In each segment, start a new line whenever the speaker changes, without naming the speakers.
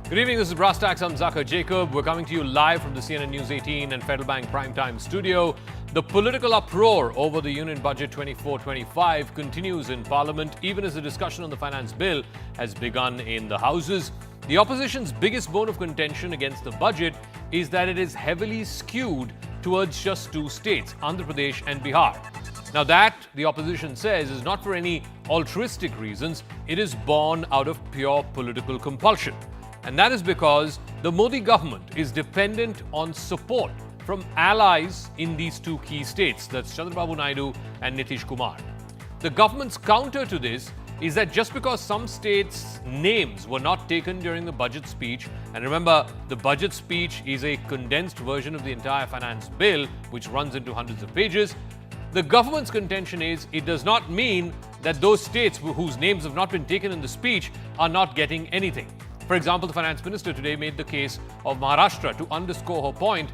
Good evening, this is Brass Tacks. I'm Zaka Jacob. We're coming to you live from the CNN News 18 and Federal Bank Primetime studio. The political uproar over the Union Budget 24-25 continues in Parliament, even as the discussion on the finance bill has begun in the Houses. The opposition's biggest bone of contention against the budget is that it is heavily skewed towards just two states, Andhra Pradesh and Bihar. Now that, the opposition says, is not for any altruistic reasons. It is born out of pure political compulsion. And that is because the Modi government is dependent on support from allies in these two key states, that's Chandrababu Naidu and Nitish Kumar. The government's counter to this is that just because some states' names were not taken during the budget speech, and remember, the budget speech is a condensed version of the entire finance bill, which runs into hundreds of pages, the government's contention is it does not mean that those states whose names have not been taken in the speech are not getting anything. For example, the Finance Minister today made the case of Maharashtra to underscore her point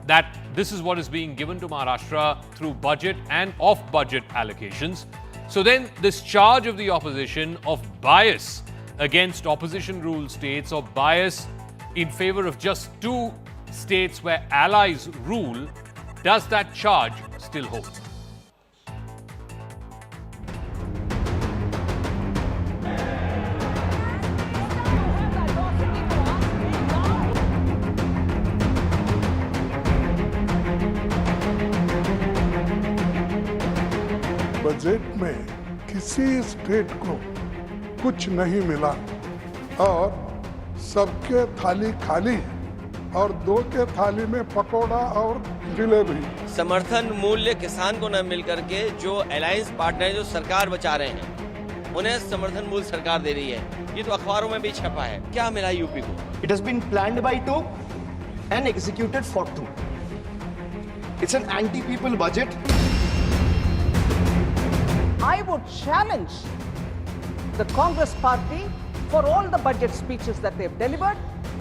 that this is what is being given to Maharashtra through budget and off-budget allocations. So then this charge of the opposition of bias against opposition-ruled states or bias in favor of just two states where allies rule, does that charge still hold?
Budget में किसी state को कुछ नहीं मिला और सबके थाली खाली और दो के थाली में पकोड़ा और जलेबी।
समर्थन मूल्य किसान को न मिल करके जो अलायंस पार्टनर जो सरकार बचा रहे हैं उन्हें समर्थन मूल्य सरकार दे रही है। ये तो अखबारों में भी छपा है। क्या मिला यूपी को?
It has been planned by two and executed for two. It's an anti-people budget.
I would challenge the Congress party for all the budget speeches that they've delivered,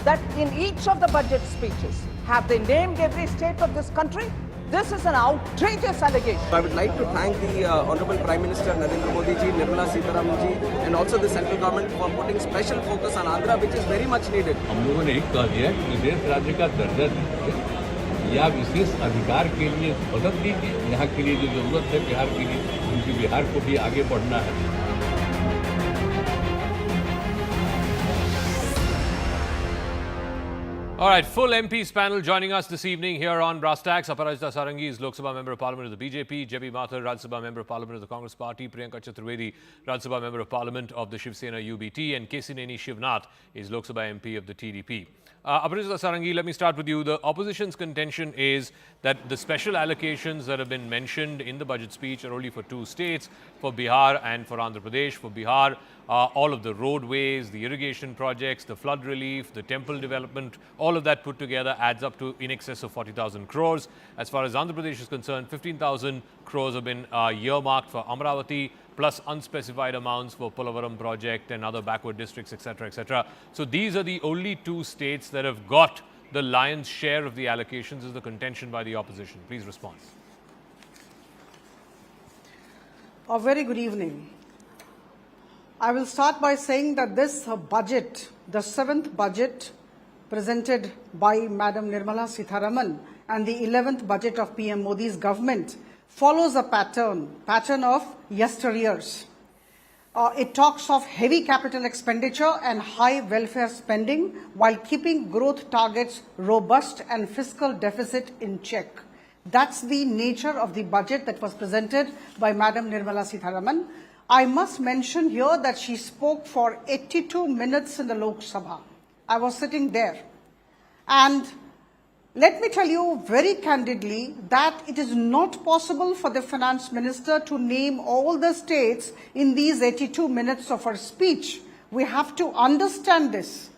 that in each of the budget speeches, have they named every state of this country? This is an outrageous allegation.
I would like to thank the Honorable Prime Minister Narendra Modi ji, Nirmala Sitharaman ji, and also the central government for putting special focus on Andhra, which is very much needed.
हम लोगों ने एक कह दिया कि विशेष राज्य का दर्जा दीजिए या विशेष अधिकार के लिए मदद दीजिए। यहाँ के लिए जो जरूरत है बिहार के लिए, क्योंकि बिहार को भी आगे बढ़ना है।
All right, full MPs panel joining us this evening here on Brass Tacks. Aparajita Sarangi is Lok Sabha Member of Parliament of the BJP. J.B. Mathur, Rajya Sabha Member of Parliament of the Congress Party. Priyanka Chaturvedi, Rajya Sabha Member of Parliament of the Shiv Sena UBT. And Kesineni Shivnath is Lok Sabha MP of the TDP. Aparajita Sarangi, let me start with you. The opposition's contention is that the special allocations that have been mentioned in the budget speech are only for two states, for Bihar and for Andhra Pradesh. For Bihar, all of the roadways, the irrigation projects, the flood relief, the temple development, all of that put together adds up to in excess of 40,000 crores. As far as Andhra Pradesh is concerned, 15,000 crores have been earmarked for Amravati, plus unspecified amounts for Polavaram project and other backward districts, etc., etc. So these are the only two states that have got the lion's share of the allocations, is the contention by the opposition. Please respond.
A very good evening. I will start by saying that this budget, the seventh budget presented by Madam Nirmala Sitharaman and the 11th budget of PM Modi's government, follows a pattern of yesteryears. It talks of heavy capital expenditure and high welfare spending while keeping growth targets robust and fiscal deficit in check. That's the nature of the budget that was presented by Madam Nirmala Sitharaman. I must mention here that she spoke for 82 minutes in the Lok Sabha. I was sitting there. And let me tell you very candidly that it is not possible for the Finance Minister to name all the states in these 82 minutes of her speech. We have to understand this.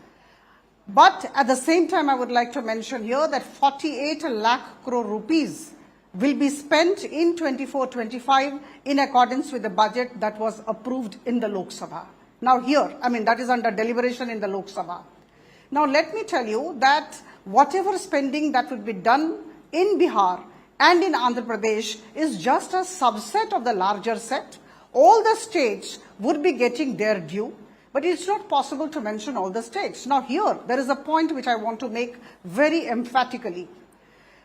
But at the same time, I would like to mention here that 48 lakh crore rupees will be spent in 24-25 in accordance with the budget that was approved in the Lok Sabha. Now here, that is under deliberation in the Lok Sabha. Now let me tell you that whatever spending that will be done in Bihar and in Andhra Pradesh is just a subset of the larger set. All the states would be getting their due. But it's not possible to mention all the states. Now here, there is a point which I want to make very emphatically.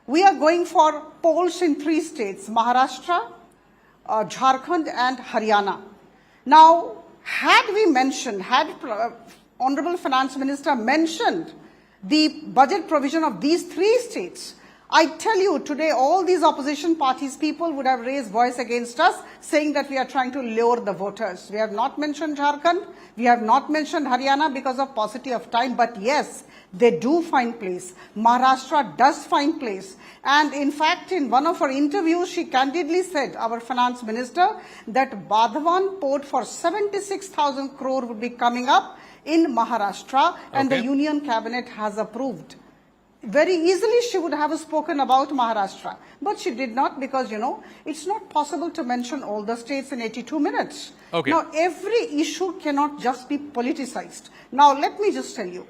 We are going for polls in 3 states, Maharashtra, Jharkhand and Haryana. Now, had Honorable Finance Minister mentioned the budget provision of these 3 states, I tell you today all these opposition parties people would have raised voice against us saying that we are trying to lure the voters. We have not mentioned Jharkhand, we have not mentioned Haryana because of paucity of time, but yes, they do find place. Maharashtra does find place. And in fact, in one of her interviews, she candidly said, our finance minister, that Badhavan port for 76,000 crore would be coming up in Maharashtra and the union cabinet has approved. Very easily she would have spoken about Maharashtra, but she did not because, it's not possible to mention all the states in 82 minutes.
Okay.
Now, every issue cannot just be politicized. Now, let me just tell you,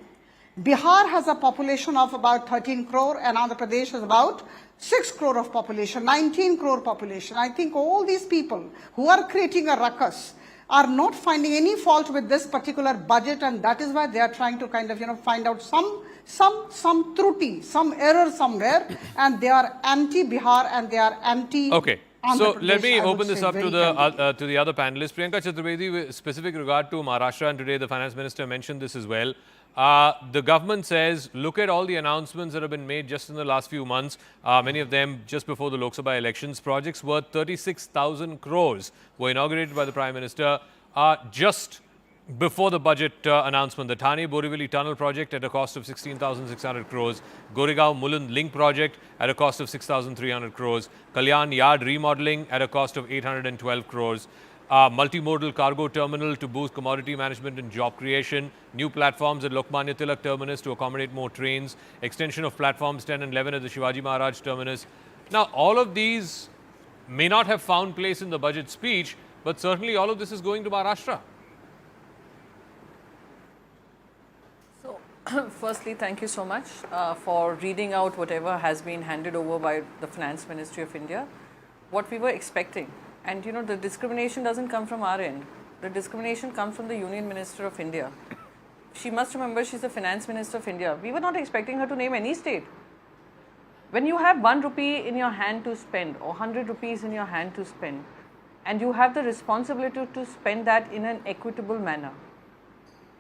Bihar has a population of about 13 crore and Andhra Pradesh has about 6 crore of population, 19 crore population. I think all these people who are creating a ruckus are not finding any fault with this particular budget, and that is why they are trying to kind of, find out some truti, some error somewhere, and they are anti-Bihar and they are anti.
Okay.
Andhra
So
Pradesh,
let me
I would
open this
say,
up
very
to the
candidly.
to the other panelists. Priyanka Chaturvedi, with specific regard to Maharashtra, and today the finance minister mentioned this as well. The government says, look at all the announcements that have been made just in the last few months, many of them just before the Lok Sabha elections. Projects worth 36,000 crores were inaugurated by the Prime Minister just before the budget announcement. The Thane-Borivali Tunnel project at a cost of 16,600 crores, Goregaon-Mulund Link project at a cost of 6,300 crores, Kalyan Yard remodeling at a cost of 812 crores, multimodal cargo terminal to boost commodity management and job creation, new platforms at Lokmanya Tilak terminus to accommodate more trains, extension of platforms 10 and 11 at the Shivaji Maharaj terminus. Now, all of these may not have found place in the budget speech, but certainly all of this is going to Maharashtra.
So, firstly, thank you so much for reading out whatever has been handed over by the Finance Ministry of India, what we were expecting. And the discrimination doesn't come from our end. The discrimination comes from the Union Minister of India. She must remember she's the Finance Minister of India. We were not expecting her to name any state. When you have 1 rupee in your hand to spend or 100 rupees in your hand to spend, and you have the responsibility to spend that in an equitable manner,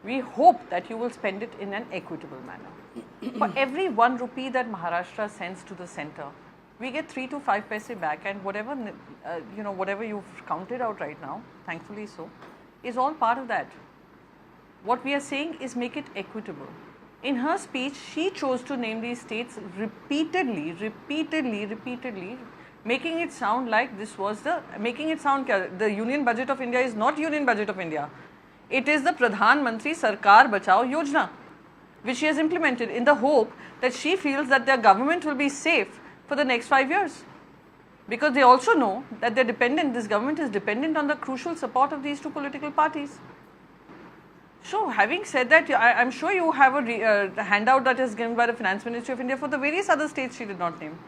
we hope that you will spend it in an equitable manner. For every 1 rupee that Maharashtra sends to the center, we get 3 to 5 paise back, and whatever, whatever you've counted out right now, thankfully so, is all part of that. What we are saying is make it equitable. In her speech, she chose to name these states repeatedly, making it sound like this was the Union Budget of India is not Union Budget of India. It is the Pradhan Mantri Sarkar Bachao Yojana, which she has implemented in the hope that she feels that their government will be safe for the next 5 years. Because they also know that this government is dependent on the crucial support of these 2 political parties. So, having said that, I'm sure you have a handout that is given by the Finance Ministry of India for the various other states she did not name.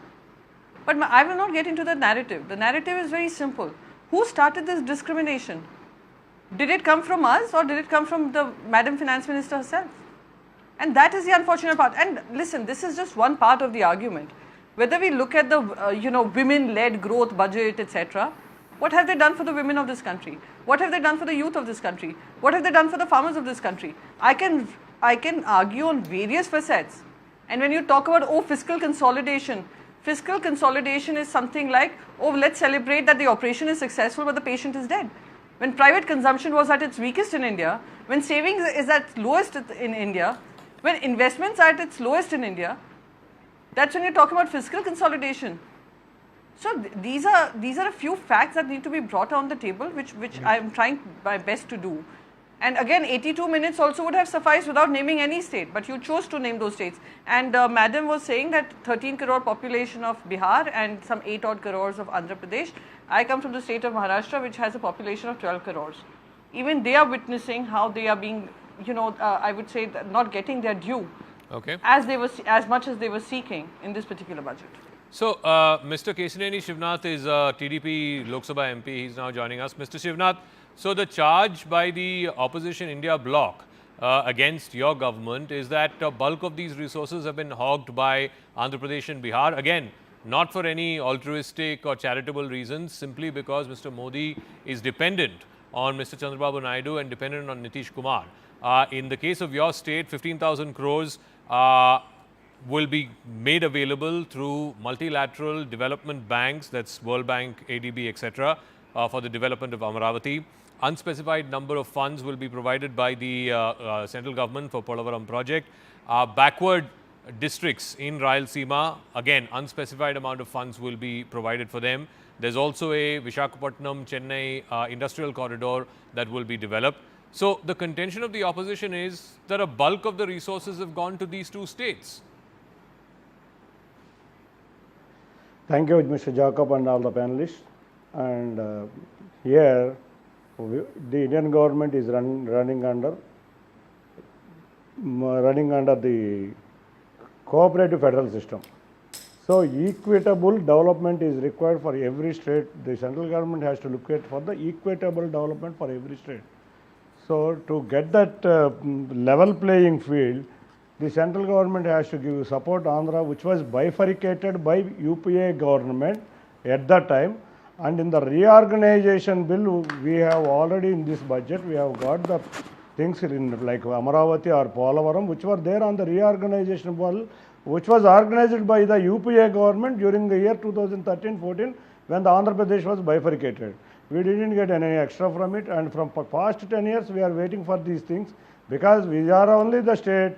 But I will not get into the narrative. The narrative is very simple. Who started this discrimination? Did it come from us or did it come from the Madam Finance Minister herself? And that is the unfortunate part. And listen, this is just one part of the argument. Whether we look at the women-led growth budget, etc., what have they done for the women of this country? What have they done for the youth of this country? What have they done for the farmers of this country? I can argue on various facets. And when you talk about, fiscal consolidation is something like, let's celebrate that the operation is successful but the patient is dead. When private consumption was at its weakest in India, when savings is at lowest in India, when investments are at its lowest in India, that's when you're talking about fiscal consolidation. So these are a few facts that need to be brought on the table, which I'm trying my best to do. And again, 82 minutes also would have sufficed without naming any state, but you chose to name those states. And Madam was saying that 13 crore population of Bihar and some 8 odd crores of Andhra Pradesh. I come from the state of Maharashtra, which has a population of 12 crores. Even they are witnessing how they are being, I would say, not getting their due.
Okay.
As much as they were seeking in this particular budget.
So, Mr. Kesineni Shivnath is TDP Lok Sabha MP. He's now joining us. Mr. Shivnath, So the charge by the opposition India bloc against your government is that a bulk of these resources have been hogged by Andhra Pradesh and Bihar. Again, not for any altruistic or charitable reasons, simply because Mr. Modi is dependent on Mr. Chandrababu Naidu and dependent on Nitish Kumar. In the case of your state, 15,000 crores will be made available through multilateral development banks, that's World Bank, ADB, etc., for the development of Amaravati. Unspecified number of funds will be provided by the central government for Polavaram project. Backward districts in Rayalaseema, again, unspecified amount of funds will be provided for them. There's also a Visakhapatnam, Chennai industrial corridor that will be developed. So the contention of the opposition is that a bulk of the resources have gone to these two states.
Thank you, Mr. Jacob and all the panelists. And here, the Indian government is running under the cooperative federal system. So equitable development is required for every state. The central government has to look at for the equitable development for every state. So to get that level playing field, the central government has to give support Andhra, which was bifurcated by UPA government at that time. And in the reorganization bill, we have already in this budget, we have got the things in like Amaravati or Polavaram, which were there on the reorganization bill, which was organized by the UPA government during the year 2013-14 when the Andhra Pradesh was bifurcated. We didn't get any extra from it, and from past 10 years we are waiting for these things because we are only the state.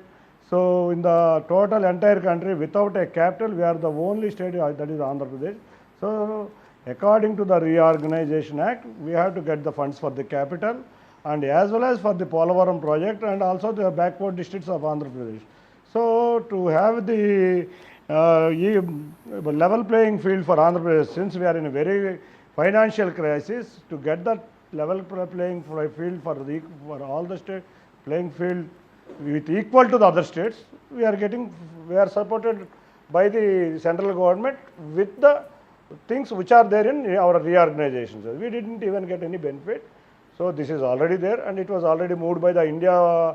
So in the total entire country without a capital, we are the only state that is Andhra Pradesh. So according to the Reorganization Act, we have to get the funds for the capital and as well as for the Polavaram project and also the backward districts of Andhra Pradesh. So to have the level playing field for Andhra Pradesh, since we are in a very financial crisis, to get that level playing field for all the state playing field with equal to the other states, we are supported by the central government with the things which are there in our reorganizations. We didn't even get any benefit. So this is already there and it was already moved by the India,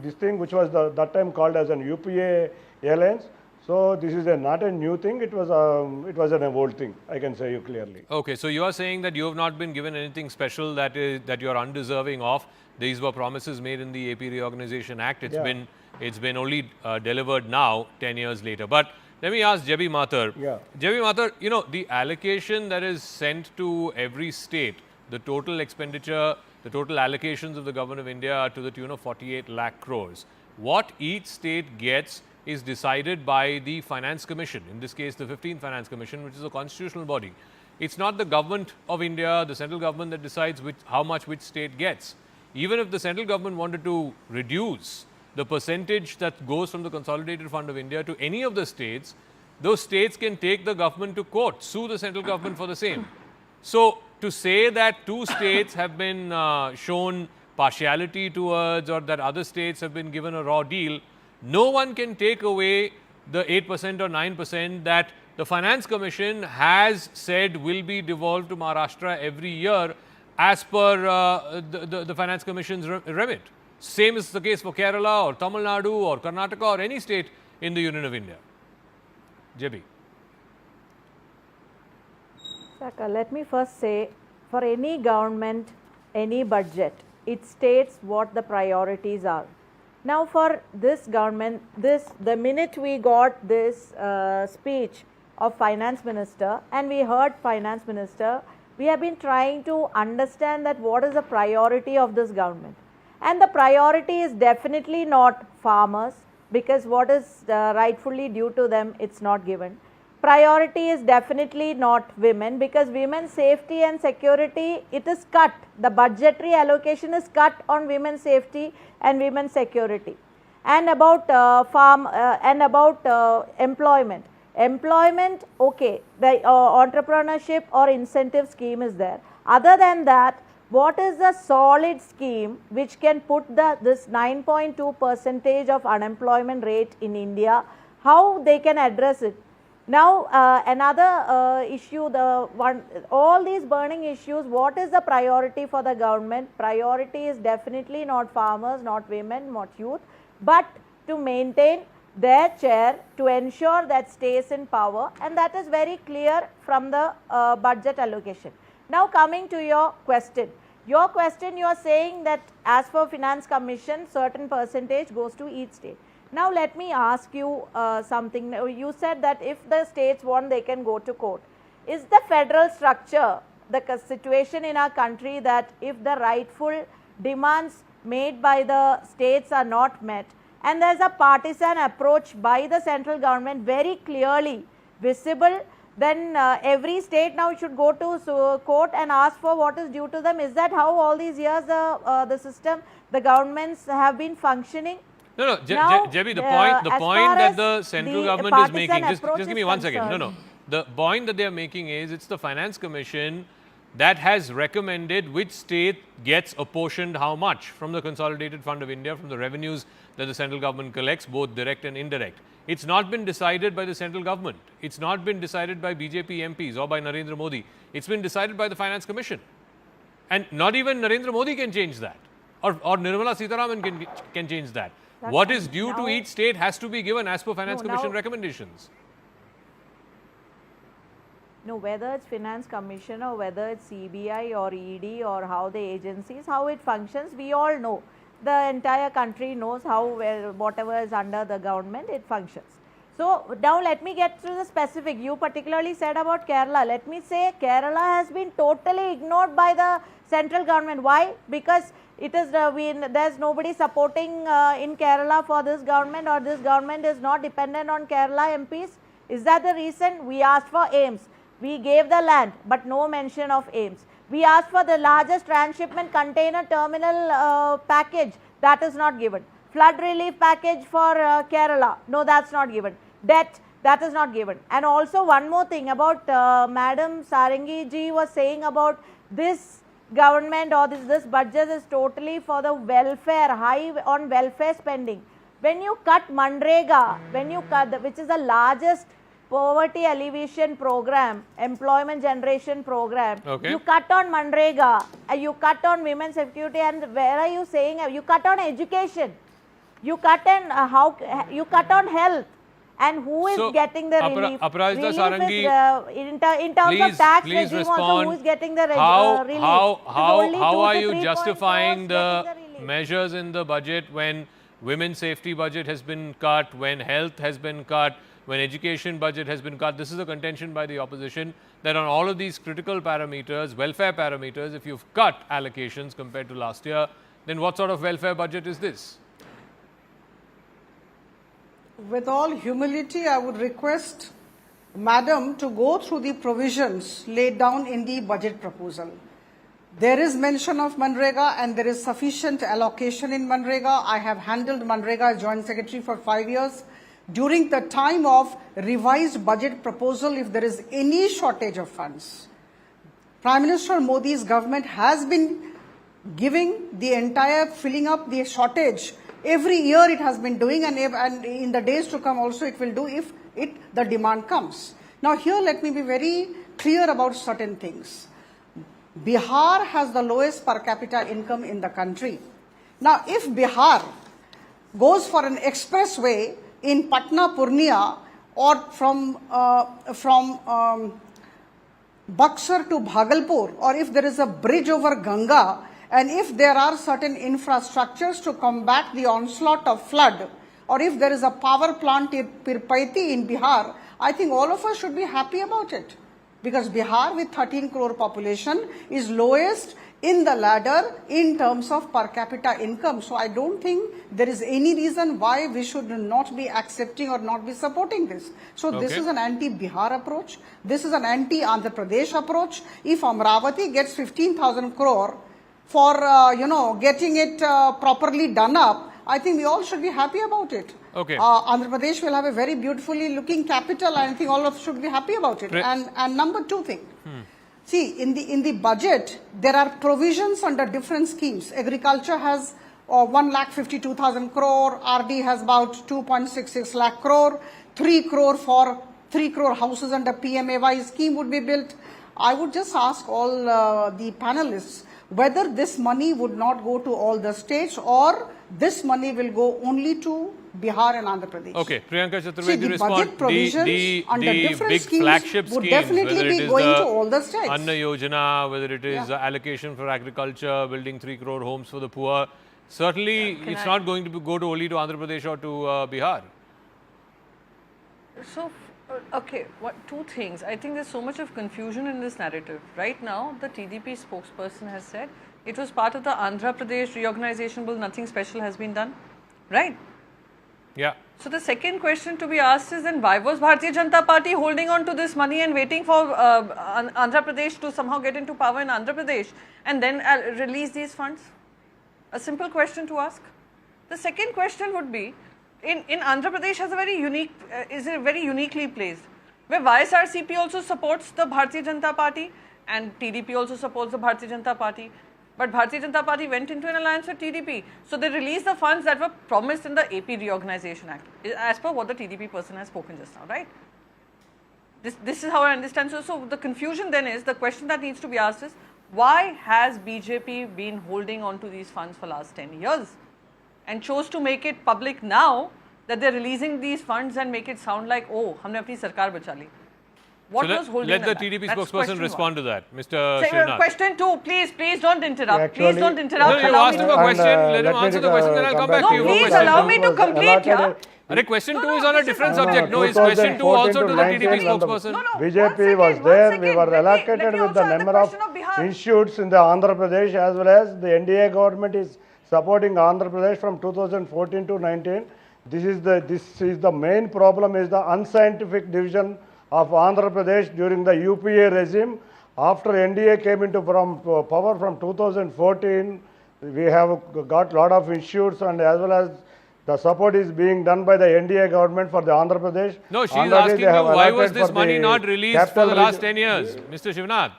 this thing which was that time called as an UPA alliance. So this is not a new thing, it was an old thing, I can say you clearly.
Okay, so you are saying that you have not been given anything special that you are undeserving of. These were promises made in the AP Reorganization Act. It's been only delivered now, 10 years later. But let me ask J.B. Mathur.
Yeah.
J.B. Mathur, you know, the allocation that is sent to every state, the total expenditure, the total allocations of the Government of India are to the tune of 48 lakh crores. What each state gets is decided by the Finance Commission, in this case the 15th Finance Commission, which is a constitutional body. It's not the Government of India, the central government, that decides how much which state gets. Even if the central government wanted to reduce the percentage that goes from the Consolidated Fund of India to any of the states, those states can take the government to court, sue the central government for the same. So to say that two states have been shown partiality towards or that other states have been given a raw deal, no one can take away the 8% or 9% that the Finance Commission has said will be devolved to Maharashtra every year as per the Finance Commission's remit. Same is the case for Kerala or Tamil Nadu or Karnataka or any state in the Union of India. JB.
Saka, let me first say, for any government, any budget, it states what the priorities are. Now for this government, the minute we got this speech of Finance Minister and we heard Finance Minister, we have been trying to understand that what is the priority of this government. And the priority is definitely not farmers, because what is rightfully due to them, it's not given. Priority is definitely not women, because women's safety and security, it is cut. The budgetary allocation is cut on women's safety and women's security. And about employment. Employment, okay, the entrepreneurship or incentive scheme is there. Other than that, what is the solid scheme which can put this 9.2% of unemployment rate in India, how they can address it? Now, another issue, all these burning issues, what is the priority for the government? Priority is definitely not farmers, not women, not youth, but to maintain their chair, to ensure that stays in power, and that is very clear from the budget allocation. Now, coming to your question. You are saying that as for Finance Commission, certain percentage goes to each state. Now, let me ask you something. You said that if the states want, they can go to court. Is the federal structure the situation in our country that if the rightful demands made by the states are not met, and there is a partisan approach by the central government very clearly visible, then every state now should go to court and ask for what is due to them? Is that how all these years the system, the governments have been functioning?
No, Jebby, the point that the central government is making, just give me 1 second. No. The point that they are making is it's the Finance Commission that has recommended which state gets apportioned how much from the Consolidated Fund of India, from the revenues that the central government collects, both direct and indirect. It's not been decided by the central government. It's not been decided by BJP MPs or by Narendra Modi. It's been decided by the Finance Commission. And not even Narendra Modi can change that. Or Nirmala Sitharaman can change that. What is due to each state has to be given as per Finance Commission recommendations.
No, whether it's Finance Commission or whether it's CBI or ED or how the agencies, how it functions, we all know. The entire country knows how, whatever is under the government, it functions. So, now let me get to the specific. You particularly said about Kerala. Let me say Kerala has been totally ignored by the central government. Why? Because it is there's nobody supporting in Kerala for this government, or this government is not dependent on Kerala MPs. Is that the reason? We asked for aims. We gave the land, but no mention of aims. We asked for the largest transshipment container terminal package. That is not given. Flood relief package for Kerala. No, that's not given. Debt, that is not given. And also one more thing about Madam Sarangi ji was saying about this government or this budget is totally for the welfare, high on welfare spending. When you cut Manrega, which is the largest poverty alleviation program, employment generation program, you cut on Manrega, you cut on women's security, and where are you saying you cut on education, you cut on you cut on health, and who is getting the relief?
Aparajita Sarangi,
in terms of tax regime also, who is getting the relief?
How are you justifying the measures in the budget when women's safety budget has been cut, when health has been cut, when education budget has been cut? This is a contention by the opposition that on all of these critical parameters, welfare parameters, if you've cut allocations compared to last year, then what sort of welfare budget is this?
With all humility, I would request Madam to go through the provisions laid down in the budget proposal. There is mention of Manrega and there is sufficient allocation in Manrega. I have handled Manrega as Joint Secretary for 5 years. During the time of revised budget proposal, if there is any shortage of funds, Prime Minister Modi's government has been giving the entire filling up the shortage. Every year it has been doing, and in the days to come also it will do if the demand comes. Now here let me be very clear about certain things. Bihar has the lowest per capita income in the country. Now if Bihar goes for an expressway in Patna, Purnia, or from Buxar to Bhagalpur, or if there is a bridge over Ganga, and if there are certain infrastructures to combat the onslaught of flood, or if there is a power plant in Pirpaiti in Bihar, I think all of us should be happy about it. Because Bihar with 13 crore population is lowest in the ladder in terms of per capita income. So I don't think there is any reason why we should not be accepting or not be supporting this. So this is an anti-Bihar approach. This is an anti-Andhra Pradesh approach. If Amravati gets 15,000 crore for, getting it properly done up, I think we all should be happy about it. Andhra Pradesh will have a very beautifully looking capital, and I think all of us should be happy about it. And number two thing, see, in the budget, there are provisions under different schemes. Agriculture has 1,52,000 crore, RD has about 2.66 lakh crore, 3 crore for 3 crore houses under PMAY scheme would be built. I would just ask all the panelists whether this money would not go to all the states or this money will go only to Bihar and Andhra Pradesh.
Okay, Priyanka Chaturvedi,
See, the
respond.
budget provisions under different
big
schemes
flagship
would
schemes,
definitely
whether it
be
is
going
the
to all the states.
Anna Yojana, whether it is
Yeah.
allocation for agriculture, building 3 crore homes for the poor, certainly it's not going to go to only to Andhra Pradesh or to Bihar.
So, okay, two things. I think there's so much of confusion in this narrative. Right now, the TDP spokesperson has said it was part of the Andhra Pradesh reorganization bill, nothing special has been done, right?
Yeah.
So the second question to be asked is then why was Bharatiya Janata Party holding on to this money and waiting for Andhra Pradesh to somehow get into power in Andhra Pradesh and then release these funds? A simple question to ask. The second question would be, in Andhra Pradesh has a very unique, is very uniquely placed, where YSRCP also supports the Bharatiya Janata Party and TDP also supports the Bharatiya Janata Party. But Bharatiya Janata Party went into an alliance with TDP. So they released the funds that were promised in the AP Reorganization Act, as per what the TDP person has spoken just now, right? This is how I understand. So the confusion then is, the question that needs to be asked is, why has BJP been holding on to these funds for last 10 years and chose to make it public now that they're releasing these funds and make it sound like, oh, humne apni sarkar bacha li. What was holding
let the
them
TDP
back? That's
spokesperson
question
respond
one.
to that. Mr. Shivnath.
Question two, please don't interrupt.
Actually,
Please don't interrupt.
No, you
Allow
asked
me
him
to-
a question, let him answer the question, then I'll come back to you.
No,
One
please
question.
allow me to complete, yeah?
Arey, question 2 is on a
this is
different
not-
subject. No, his question 2 also to the TDP
19 when the
spokesperson.
No,
BJP was
one
there,
second,
we were
let me
allocated with
also
the
ask the
number of
question of Bihar.
institutes in the Andhra Pradesh, as well as the NDA government is supporting Andhra Pradesh from 2014 to 19. This is the main problem, is the unscientific division of Andhra Pradesh during the UPA regime. After NDA came into power from 2014, we have got lot of institutes, and as well as the support is being done by the NDA government for the Andhra Pradesh.
No, she's
Already
asking
they
you,
have
why was
allotted
this
for
money
the
not released for
capital
the last
region.
10 years? Mr. Shivnath,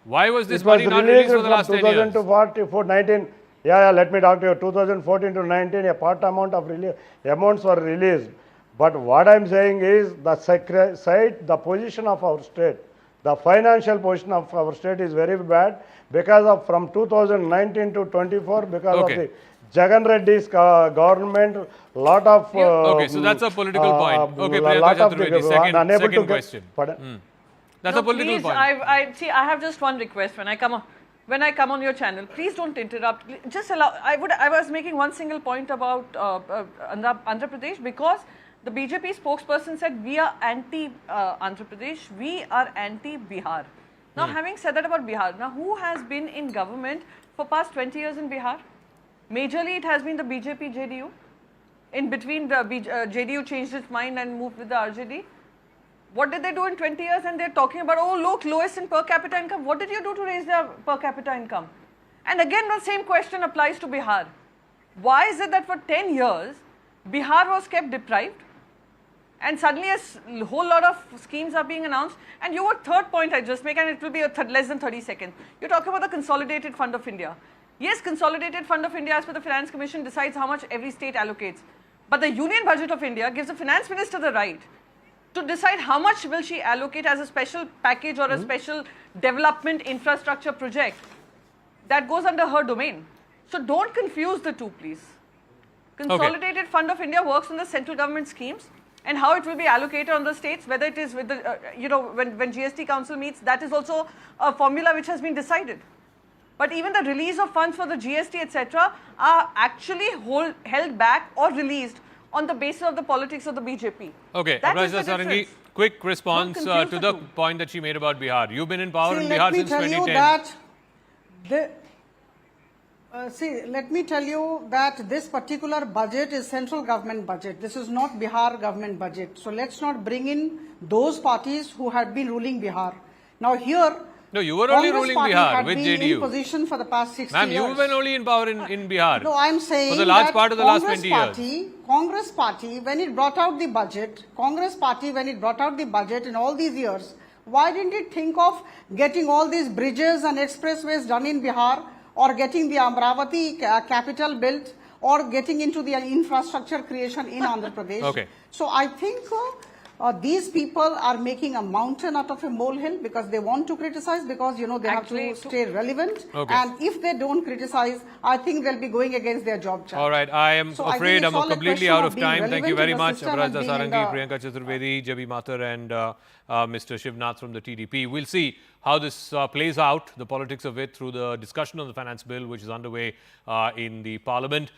why was this
It was
money not released for the
from
last 10 years?
2000 to 19. Yeah, let me talk to you. 2014 to 19, a part amount of amounts were released. But what I'm saying is the position of our state, the financial position of our state is very bad because of from 2019 to 24, because of the Jagan Reddy's government, lot of
Okay, so that's a political point. Okay, Priyanka Chaturvedi, second question. That's a political
please,
point.
I have just one request when I come on your channel. Please don't interrupt. Just allow. I was making one single point about Andhra Pradesh, because the BJP spokesperson said we are anti Andhra Pradesh, we are anti Bihar. Now, having said that about Bihar, now who has been in government for past 20 years in Bihar? Majorly, it has been the BJP JDU. In between, the JDU changed its mind and moved with the RJD. What did they do in 20 years? And they're talking about, oh, look, lowest in per capita income. What did you do to raise their per capita income? And again, the same question applies to Bihar. Why is it that for 10 years, Bihar was kept deprived? And suddenly a whole lot of schemes are being announced. And your third point I just make, and it will be less than 30 seconds. You're talking about the Consolidated Fund of India. Yes, Consolidated Fund of India, as per the Finance Commission, decides how much every state allocates. But the Union Budget of India gives the Finance Minister the right to decide how much will she allocate as a special package or a special development infrastructure project that goes under her domain. So don't confuse the two, please. Consolidated Fund of India works on the central government schemes and how it will be allocated on the states, whether it is with the, when GST Council meets, that is also a formula which has been decided. But even the release of funds for the GST, etc., are actually held back or released on the basis of the politics of the BJP.
Okay,
That is the
Abhijit Sarangi,
difference.
quick response
Don't confuse
to
the
the
two.
point that she made about Bihar. You've been in power in
Let
Bihar
me
since
tell you
2010.
that let me tell you that this particular budget is central government budget. This is not Bihar government budget. So let's not bring in those parties who had been ruling Bihar. Now here,
No, you were only
Congress
ruling
party
Bihar
had
with
been in
JDU.
position for the past 60
Ma'am,
years.
you've been only in power in Bihar.
No, I'm saying
for the large
that
part of the last
Congress
20
party,
years.
Congress party, when it brought out the budget, Congress party, when it brought out the budget in all these years, why didn't it think of getting all these bridges and expressways done in Bihar, or getting the Amravati capital built, or getting into the infrastructure creation in Andhra Pradesh?
Okay.
So I think These people are making a mountain out of a molehill because they want to criticize, because you know they
Actually,
have to stay relevant.
Okay.
And if they don't criticize, I think they'll be going against their job challenge.
All right, I am
So I think
afraid
it's
I'm
all a
completely
question
out
of
of
being
time. Thank you
relevant
very
in the
much,
system
Amaraj
and being in
Dasarangi,
the-
Priyanka Chaturvedi, Jabi Mathur and Mr. Shivnath from the TDP. We'll see how this plays out, the politics of it, through the discussion on the finance bill which is underway in the parliament.